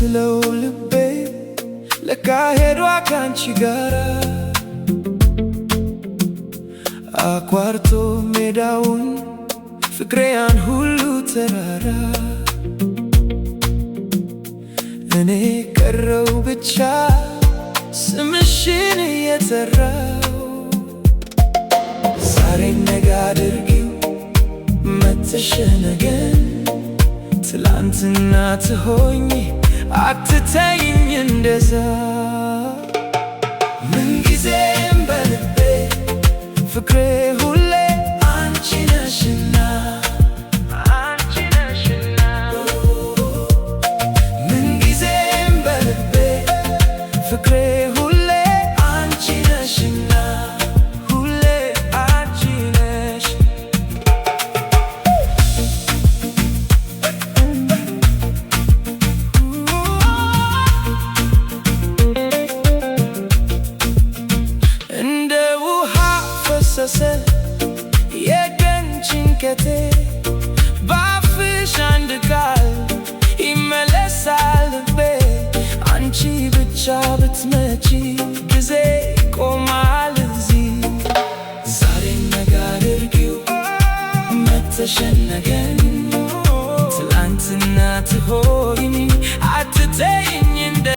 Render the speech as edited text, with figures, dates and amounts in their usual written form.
የሚመስለው ልቤ ለካ ሄዷ ካንቺ ጋራ አቋርጦ ሜዳውን ፍቅሬ ያን ሁሉ ተራራ እኔ ቀረው ብቻ ስምሽን እየጠራው ዛሬን ነገ አድርጊው መተሽ ነገን ትላንትና ትሆኚ አትተይኝ እንደዛ ምንጊዜም በልቤ ፍቅሬ ሁሌ አንቺ ነሽና ምንጊዜም በልቤ ፍቅሬ ሁሌ አንቺ ነሽና ሁሌ አንቺ ነሽ እንደ ውሃ ፈሰሰ የቀን ጭንቀቴ ባፍሽ አንድ ቃል ይመለሳል ልቤ አንቺ ብቻ ብትመጪ ጊዜ ቆማል እዚህ ዛሬን ነገ አድርጊው መተሽ ነገን ትላንትና ትሆኚ አትተይ